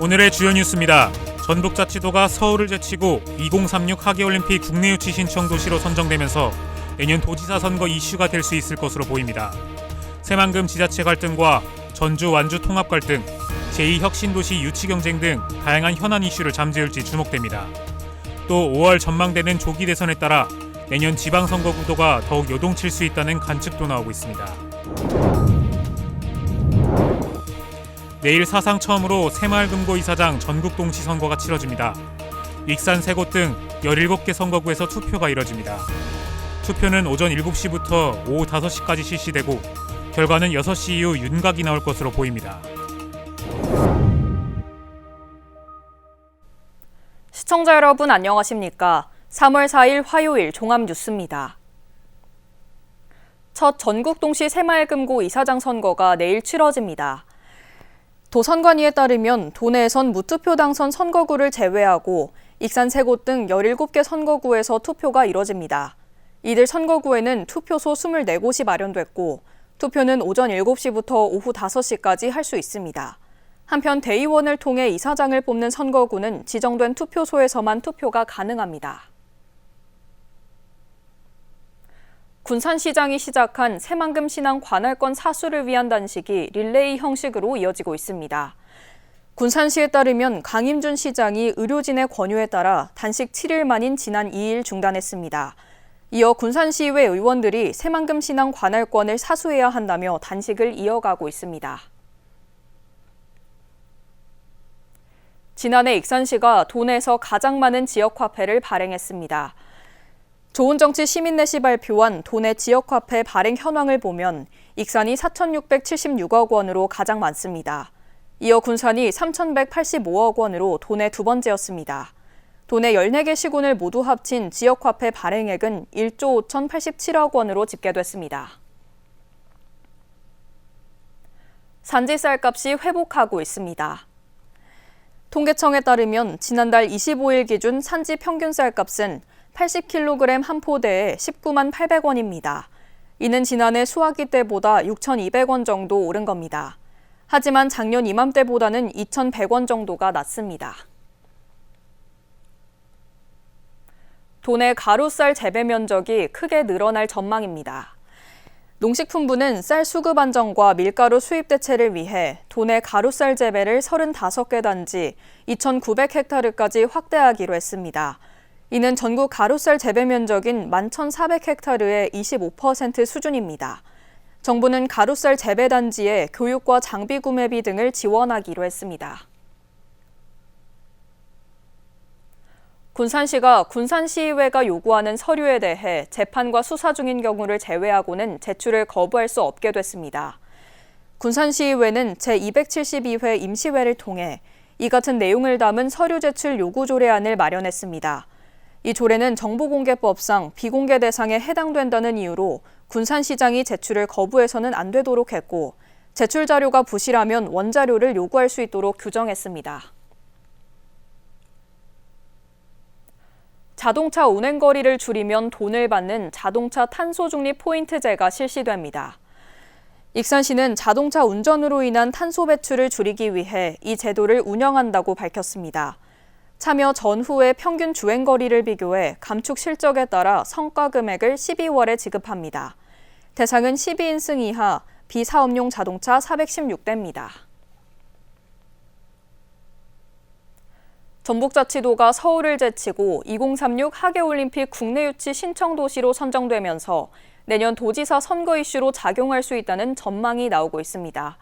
오늘의 주요 뉴스입니다. 전북자치도가 서울을 제치고 2036 하계올림픽 국내 유치 신청 도시로 선정되면서 내년 도지사 선거 이슈가 될 수 있을 것으로 보입니다. 새만금 지자체 갈등과 전주 완주 통합 갈등, 제2혁신도시 유치 경쟁 등 다양한 현안 이슈를 잠재울지 주목됩니다. 또 5월 전망되는 조기 대선에 따라 내년 지방선거 구도가 더욱 요동칠 수 있다는 관측도 나오고 있습니다. 내일 사상 처음으로 새마을금고 이사장 전국동시 선거가 치러집니다. 익산 세 곳 등 17개 선거구에서 투표가 이뤄집니다. 투표는 오전 7시부터 오후 5시까지 실시되고 결과는 6시 이후 윤곽이 나올 것으로 보입니다. 시청자 여러분 안녕하십니까? 3월 4일 화요일 종합뉴스입니다. 첫 전국동시 새마을금고 이사장 선거가 내일 치러집니다. 도선관위에 따르면 도내에선 무투표 당선 선거구를 제외하고 익산 세 곳 등 17개 선거구에서 투표가 이뤄집니다. 이들 선거구에는 투표소 24곳이 마련됐고 투표는 오전 7시부터 오후 5시까지 할 수 있습니다. 한편 대의원을 통해 이사장을 뽑는 선거구는 지정된 투표소에서만 투표가 가능합니다. 군산시장이 시작한 새만금 신항 관할권 사수를 위한 단식이 릴레이 형식으로 이어지고 있습니다. 군산시에 따르면 강임준 시장이 의료진의 권유에 따라 단식 7일 만인 지난 2일 중단했습니다. 이어 군산시의회 의원들이 새만금 신항 관할권을 사수해야 한다며 단식을 이어가고 있습니다. 지난해 익산시가 도내에서 가장 많은 지역화폐를 발행했습니다. 좋은정치 시민넷이 발표한 도내 지역화폐 발행 현황을 보면 익산이 4,676억 원으로 가장 많습니다. 이어 군산이 3,185억 원으로 도내 두 번째였습니다. 도내 14개 시군을 모두 합친 지역화폐 발행액은 1조 5,087억 원으로 집계됐습니다. 산지 쌀값이 회복하고 있습니다. 통계청에 따르면 지난달 25일 기준 산지 평균 쌀값은 80kg 한 포대에 19만 800원입니다. 이는 지난해 수확기 때보다 6,200원 정도 오른 겁니다. 하지만 작년 이맘때보다는 2,100원 정도가 낮습니다. 도내 가루쌀 재배 면적이 크게 늘어날 전망입니다. 농식품부는 쌀 수급 안정과 밀가루 수입 대체를 위해 도내 가루쌀 재배를 35개 단지 2,900헥타르까지 확대하기로 했습니다. 이는 전국 가루쌀 재배 면적인 11,400헥타르의 25% 수준입니다. 정부는 가루쌀 재배 단지에 교육과 장비 구매비 등을 지원하기로 했습니다. 군산시가 군산시의회가 요구하는 서류에 대해 재판과 수사 중인 경우를 제외하고는 제출을 거부할 수 없게 됐습니다. 군산시의회는 제272회 임시회를 통해 이 같은 내용을 담은 서류 제출 요구 조례안을 마련했습니다. 이 조례는 정보공개법상 비공개 대상에 해당된다는 이유로 군산시장이 제출을 거부해서는 안 되도록 했고 제출 자료가 부실하면 원자료를 요구할 수 있도록 규정했습니다. 자동차 운행거리를 줄이면 돈을 받는 자동차 탄소중립 포인트제가 실시됩니다. 익산시는 자동차 운전으로 인한 탄소 배출을 줄이기 위해 이 제도를 운영한다고 밝혔습니다. 참여 전후의 평균 주행거리를 비교해 감축 실적에 따라 성과 금액을 12월에 지급합니다. 대상은 12인승 이하 비사업용 자동차 416대입니다. 전북자치도가 서울을 제치고 2036 하계올림픽 국내 유치 신청 도시로 선정되면서 내년 도지사 선거 이슈로 작용할 수 있다는 전망이 나오고 있습니다.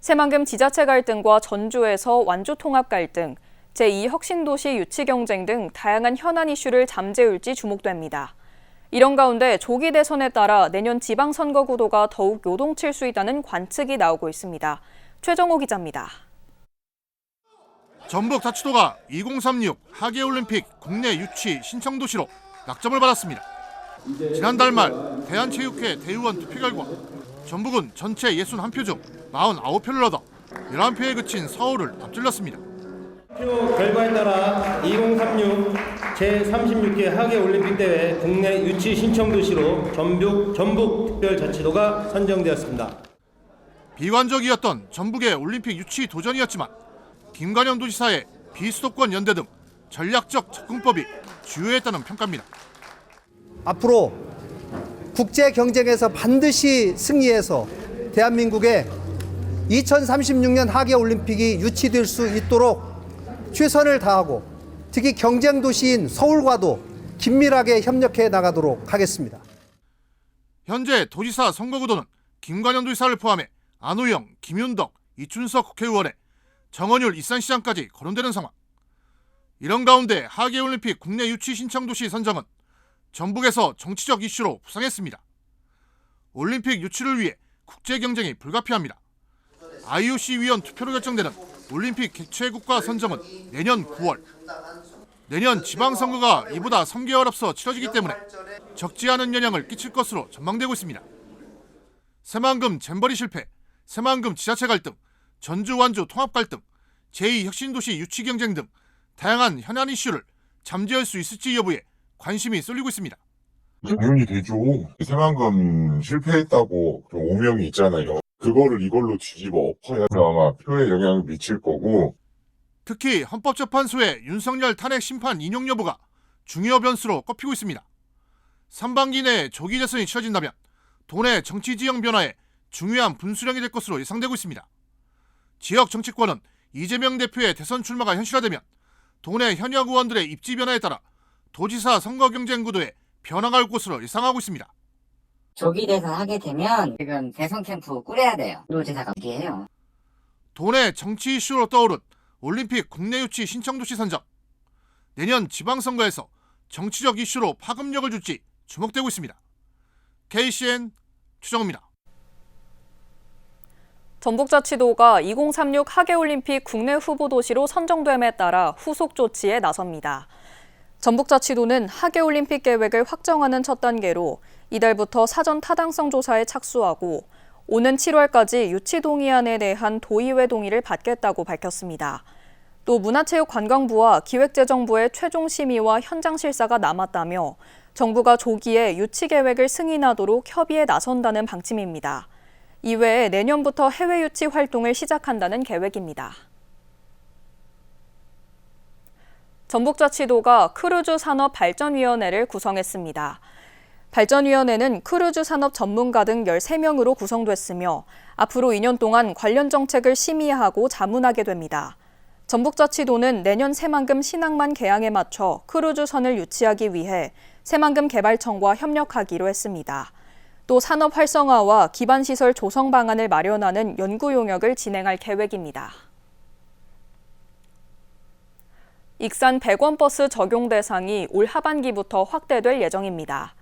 새만금 지자체 갈등과 전주에서 완주 통합 갈등, 제2혁신도시 유치 경쟁 등 다양한 현안 이슈를 잠재울지 주목됩니다. 이런 가운데 조기 대선에 따라 내년 지방선거 구도가 더욱 요동칠 수 있다는 관측이 나오고 있습니다. 최정호 기자입니다. 전북자치도가 2036 하계올림픽 국내 유치 신청도시로 낙점을 받았습니다. 지난달 말 대한체육회 대의원 투표 결과 전북은 전체 61표 중 49표를 얻어 11표에 그친 서울을 앞질렀습니다. 투표 결과에 따라 2036 제36회 하계올림픽 대회 국내 유치 신청도시로 전북특별자치도가 선정되었습니다. 비관적이었던 전북의 올림픽 유치 도전이었지만 김관영 도지사의 비수도권 연대 등 전략적 접근법이 주요했다는 평가입니다. 앞으로 국제 경쟁에서 반드시 승리해서 대한민국의 2036년 하계올림픽이 유치될 수 있도록 최선을 다하고 특히 경쟁 도시인 서울과도 긴밀하게 협력해 나가도록 하겠습니다. 현재 도지사 선거구도는 김관영 도지사를 포함해 안호영, 김윤덕, 이춘석 국회의원에 정원율 일산시장까지 거론되는 상황. 이런 가운데 하계올림픽 국내 유치 신청 도시 선정은 전북에서 정치적 이슈로 부상했습니다. 올림픽 유치를 위해 국제 경쟁이 불가피합니다. IOC 위원 투표로 결정되는 올림픽 개최국가 선정은 내년 9월. 내년 지방선거가 이보다 3개월 앞서 치러지기 때문에 적지 않은 영향을 끼칠 것으로 전망되고 있습니다. 새만금 잼버리 실패, 새만금 지자체 갈등, 전주 완주 통합 갈등, 제2혁신도시 유치 경쟁 등 다양한 현안 이슈를 잠재울 수 있을지 여부에 관심이 쏠리고 있습니다. 당연히 되죠. 새만금 실패했다고 오명이 있잖아요. 그거를 이걸로 뒤집어 엎어야 아마 표에 영향을 미칠 거고. 특히 헌법재판소의 윤석열 탄핵 심판 인용 여부가 중요 변수로 꼽히고 있습니다. 3반기 내에 조기 대선이 치러진다면 도내 정치 지형 변화에 중요한 분수령이 될 것으로 예상되고 있습니다. 지역 정치권은 이재명 대표의 대선 출마가 현실화되면 도내 현역 의원들의 입지 변화에 따라 도지사 선거 경쟁 구도에 변화가 올 것으로 예상하고 있습니다. 조기 대선 하게 되면 지금 대선 캠프 꾸려야 돼요. 도지사가 얘기해요. 도내 정치 이슈로 떠오른 올림픽 국내 유치 신청도시 선정. 내년 지방선거에서 정치적 이슈로 파급력을 줄지 주목되고 있습니다. KCN 추정호입니다. 전북자치도가 2036 하계올림픽 국내 후보 도시로 선정됨에 따라 후속 조치에 나섭니다. 전북자치도는 하계올림픽 계획을 확정하는 첫 단계로 이달부터 사전 타당성 조사에 착수하고 오는 7월까지 유치 동의안에 대한 도의회 동의를 받겠다고 밝혔습니다. 또 문화체육관광부와 기획재정부의 최종 심의와 현장 실사가 남았다며 정부가 조기에 유치 계획을 승인하도록 협의에 나선다는 방침입니다. 이외에 내년부터 해외 유치 활동을 시작한다는 계획입니다. 전북자치도가 크루즈산업발전위원회를 구성했습니다. 발전위원회는 크루즈 산업 전문가 등 13명으로 구성됐으며 앞으로 2년 동안 관련 정책을 심의하고 자문하게 됩니다. 전북자치도는 내년 새만금 신항만 개항에 맞춰 크루즈선을 유치하기 위해 새만금 개발청과 협력하기로 했습니다. 또 산업 활성화와 기반시설 조성 방안을 마련하는 연구 용역을 진행할 계획입니다. 익산 100원 버스 적용 대상이 올 하반기부터 확대될 예정입니다.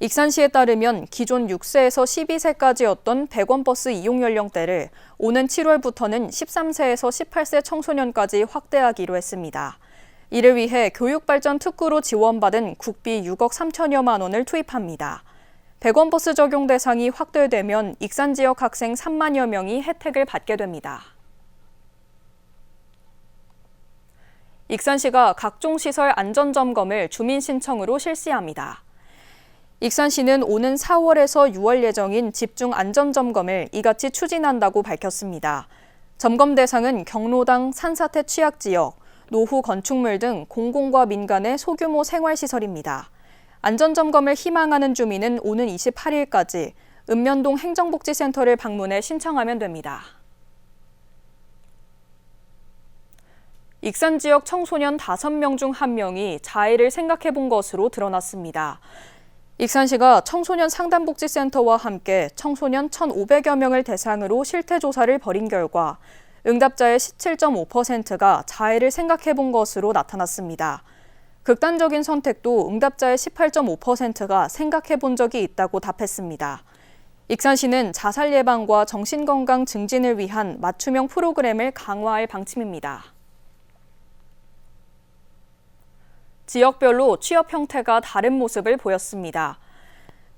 익산시에 따르면 기존 6세에서 12세까지였던 100원 버스 이용 연령대를 오는 7월부터는 13세에서 18세 청소년까지 확대하기로 했습니다. 이를 위해 교육발전 특구로 지원받은 국비 6억 3천여만 원을 투입합니다. 100원 버스 적용 대상이 확대되면 익산 지역 학생 3만여 명이 혜택을 받게 됩니다. 익산시가 각종 시설 안전점검을 주민 신청으로 실시합니다. 익산시는 오는 4월에서 6월 예정인 집중 안전점검을 이같이 추진한다고 밝혔습니다. 점검 대상은 경로당, 산사태 취약지역, 노후 건축물 등 공공과 민간의 소규모 생활시설입니다. 안전점검을 희망하는 주민은 오는 28일까지 읍면동 행정복지센터를 방문해 신청하면 됩니다. 익산 지역 청소년 5명 중 1명이 자해를 생각해 본 것으로 드러났습니다. 익산시가 청소년 상담복지센터와 함께 청소년 1,500여 명을 대상으로 실태조사를 벌인 결과 응답자의 17.5%가 자해를 생각해 본 것으로 나타났습니다. 극단적인 선택도 응답자의 18.5%가 생각해 본 적이 있다고 답했습니다. 익산시는 자살 예방과 정신건강 증진을 위한 맞춤형 프로그램을 강화할 방침입니다. 지역별로 취업 형태가 다른 모습을 보였습니다.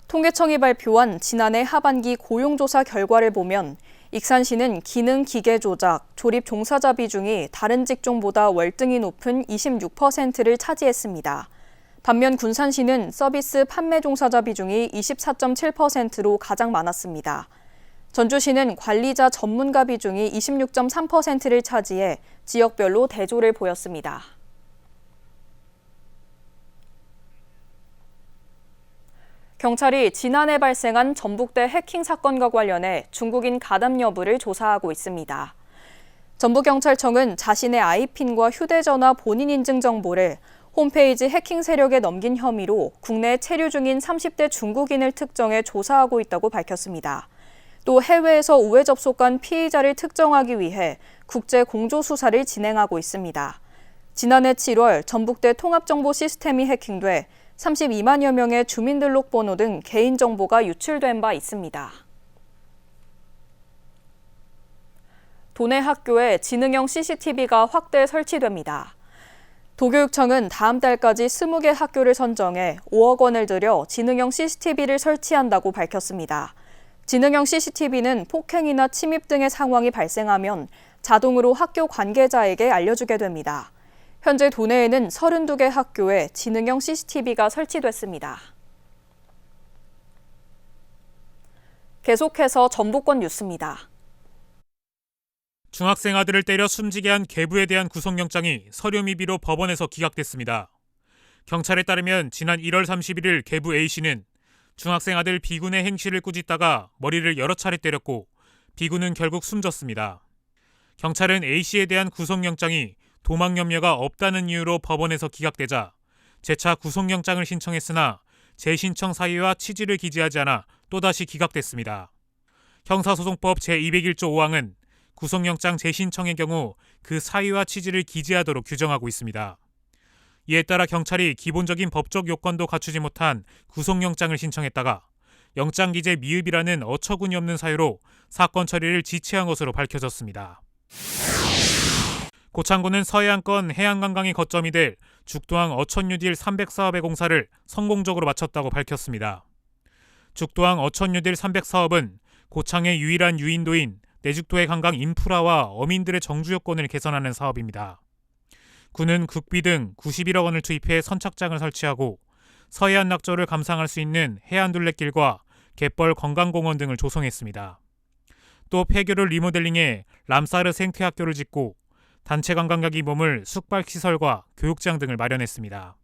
통계청이 발표한 지난해 하반기 고용조사 결과를 보면 익산시는 기능 기계 조작, 조립 종사자 비중이 다른 직종보다 월등히 높은 26%를 차지했습니다. 반면 군산시는 서비스 판매 종사자 비중이 24.7%로 가장 많았습니다. 전주시는 관리자 전문가 비중이 26.3%를 차지해 지역별로 대조를 보였습니다. 경찰이 지난해 발생한 전북대 해킹 사건과 관련해 중국인 가담 여부를 조사하고 있습니다. 전북경찰청은 자신의 아이핀과 휴대전화 본인 인증 정보를 홈페이지 해킹 세력에 넘긴 혐의로 국내에 체류 중인 30대 중국인을 특정해 조사하고 있다고 밝혔습니다. 또 해외에서 우회 접속한 피의자를 특정하기 위해 국제 공조 수사를 진행하고 있습니다. 지난해 7월 전북대 통합정보 시스템이 해킹돼 32만여 명의 주민등록번호 등 개인정보가 유출된 바 있습니다. 도내 학교에 지능형 CCTV가 확대 설치됩니다. 도교육청은 다음 달까지 20개 학교를 선정해 5억 원을 들여 지능형 CCTV를 설치한다고 밝혔습니다. 지능형 CCTV는 폭행이나 침입 등의 상황이 발생하면 자동으로 학교 관계자에게 알려주게 됩니다. 현재 도내에는 32개 학교에 지능형 CCTV가 설치됐습니다. 계속해서 전북권 뉴스입니다. 중학생 아들을 때려 숨지게 한 계부에 대한 구속영장이 서류 미비로 법원에서 기각됐습니다. 경찰에 따르면 지난 1월 31일 계부 A씨는 중학생 아들 B군의 행실을 꾸짖다가 머리를 여러 차례 때렸고 B군은 결국 숨졌습니다. 경찰은 A씨에 대한 구속영장이 도망 염려가 없다는 이유로 법원에서 기각되자 재차 구속영장을 신청했으나 재신청 사유와 취지를 기재하지 않아 또다시 기각됐습니다. 형사소송법 제201조 5항은 구속영장 재신청의 경우 그 사유와 취지를 기재하도록 규정하고 있습니다. 이에 따라 경찰이 기본적인 법적 요건도 갖추지 못한 구속영장을 신청했다가 영장 기재 미흡이라는 어처구니 없는 사유로 사건 처리를 지체한 것으로 밝혀졌습니다. 고창군은 서해안권 해양관광이 거점이 될 죽도항 어천유딜 300사업의 공사를 성공적으로 마쳤다고 밝혔습니다. 죽도항 어천유딜 300사업은 고창의 유일한 유인도인 내죽도의 관광 인프라와 어민들의 정주 여건을 개선하는 사업입니다. 군은 국비 등 91억 원을 투입해 선착장을 설치하고 서해안 낙조를 감상할 수 있는 해안둘레길과 갯벌 관광공원 등을 조성했습니다. 또 폐교를 리모델링해 람사르 생태학교를 짓고 단체 관광객이 머물 숙박시설과 교육장 등을 마련했습니다.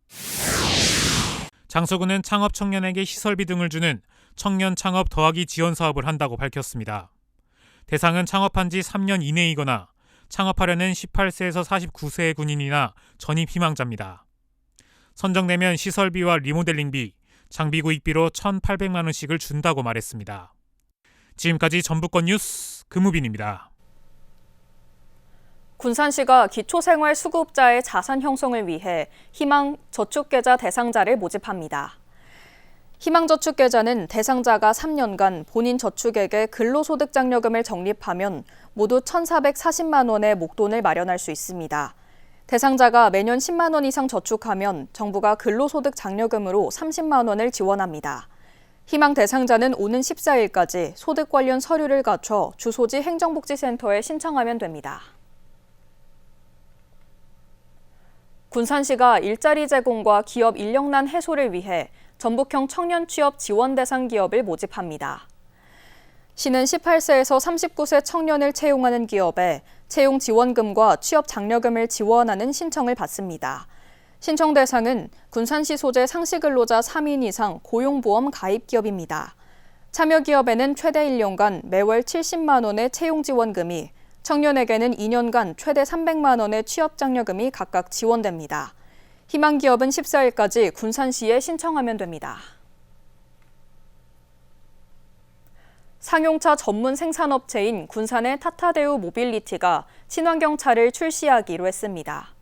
장소군은 창업 청년에게 시설비 등을 주는 청년 창업 더하기 지원 사업을 한다고 밝혔습니다. 대상은 창업한 지 3년 이내이거나 창업하려는 18세에서 49세의 군인이나 전입 희망자입니다. 선정되면 시설비와 리모델링비, 장비 구입비로 1,800만 원씩을 준다고 말했습니다. 지금까지 전북권 뉴스 금우빈입니다. 군산시가 기초생활수급자의 자산 형성을 위해 희망저축계좌 대상자를 모집합니다. 희망저축계좌는 대상자가 3년간 본인 저축액에 근로소득장려금을 적립하면 모두 1,440만 원의 목돈을 마련할 수 있습니다. 대상자가 매년 10만 원 이상 저축하면 정부가 근로소득장려금으로 30만 원을 지원합니다. 희망 대상자는 오는 14일까지 소득 관련 서류를 갖춰 주소지 행정복지센터에 신청하면 됩니다. 군산시가 일자리 제공과 기업 인력난 해소를 위해 전북형 청년 취업 지원 대상 기업을 모집합니다. 시는 18세에서 39세 청년을 채용하는 기업에 채용 지원금과 취업 장려금을 지원하는 신청을 받습니다. 신청 대상은 군산시 소재 상시근로자 3인 이상 고용보험 가입 기업입니다. 참여 기업에는 최대 1년간 매월 70만 원의 채용 지원금이, 청년에게는 2년간 최대 300만 원의 취업 장려금이 각각 지원됩니다. 희망 기업은 14일까지 군산시에 신청하면 됩니다. 상용차 전문 생산업체인 군산의 타타데우 모빌리티가 친환경차를 출시하기로 했습니다.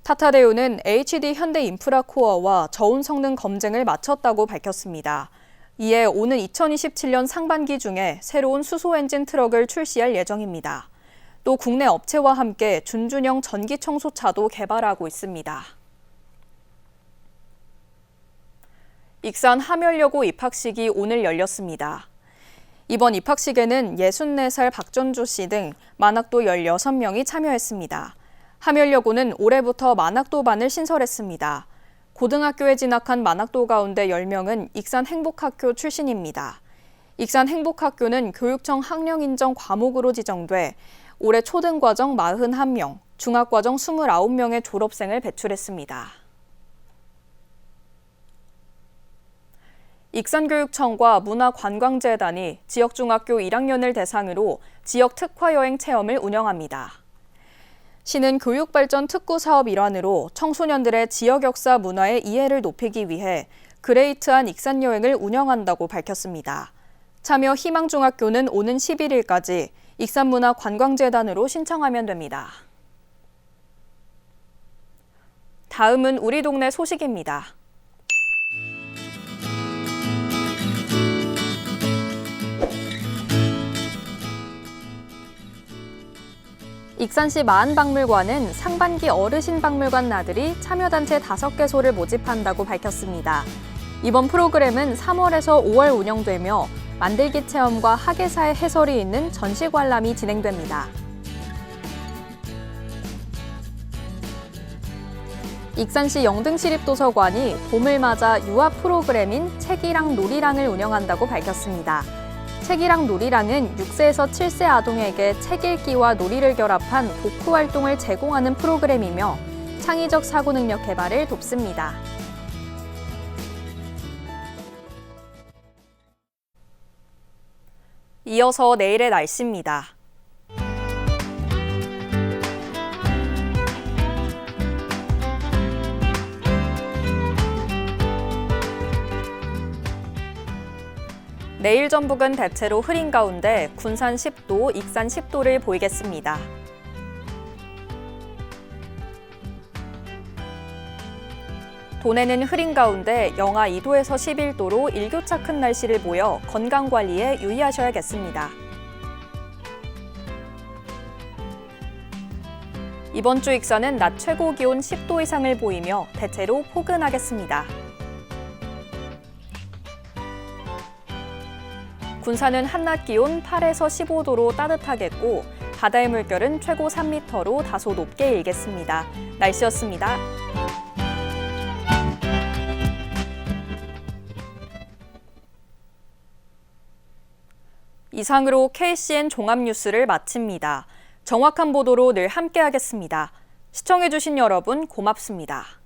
타타데우는 HD 현대인프라코어와 저온 성능 검증을 마쳤다고 밝혔습니다. 이에 오는 2027년 상반기 중에 새로운 수소 엔진 트럭을 출시할 예정입니다. 또 국내 업체와 함께 준준형 전기 청소차도 개발하고 있습니다. 익산 하멸여고 입학식이 오늘 열렸습니다. 이번 입학식에는 64살 박전주 씨 등 만학도 16명이 참여했습니다. 하멸여고는 올해부터 만학도반을 신설했습니다. 고등학교에 진학한 만학도 가운데 10명은 익산 행복학교 출신입니다. 익산 행복학교는 교육청 학령인정 과목으로 지정돼 올해 초등과정 41명, 중학과정 29명의 졸업생을 배출했습니다. 익산교육청과 문화관광재단이 지역중학교 1학년을 대상으로 지역 특화여행 체험을 운영합니다. 시는 교육발전 특구 사업 일환으로 청소년들의 지역 역사 문화의 이해를 높이기 위해 그레이트한 익산 여행을 운영한다고 밝혔습니다. 참여 희망중학교는 오는 11일까지 익산문화관광재단으로 신청하면 됩니다. 다음은 우리 동네 소식입니다. 익산시 마안박물관은 상반기 어르신박물관 나들이 참여단체 5개소를 모집한다고 밝혔습니다. 이번 프로그램은 3월에서 5월 운영되며 만들기 체험과 학예사의 해설이 있는 전시관람이 진행됩니다. 익산시 영등시립도서관이 봄을 맞아 유아 프로그램인 책이랑 놀이랑을 운영한다고 밝혔습니다. 책이랑 놀이랑은 6세에서 7세 아동에게 책 읽기와 놀이를 결합한 독후 활동을 제공하는 프로그램이며 창의적 사고 능력 개발을 돕습니다. 이어서 내일의 날씨입니다. 내일 전북은 대체로 흐린 가운데 군산 10도, 익산 10도를 보이겠습니다. 도내는 흐린 가운데 영하 2도에서 11도로 일교차 큰 날씨를 보여 건강관리에 유의하셔야겠습니다. 이번 주 익산은 낮 최고 기온 10도 이상을 보이며 대체로 포근하겠습니다. 군산은 한낮 기온 8에서 15도로 따뜻하겠고 바다의 물결은 최고 3m로 다소 높게 일겠습니다. 날씨였습니다. 이상으로 KCN 종합뉴스를 마칩니다. 정확한 보도로 늘 함께하겠습니다. 시청해주신 여러분 고맙습니다.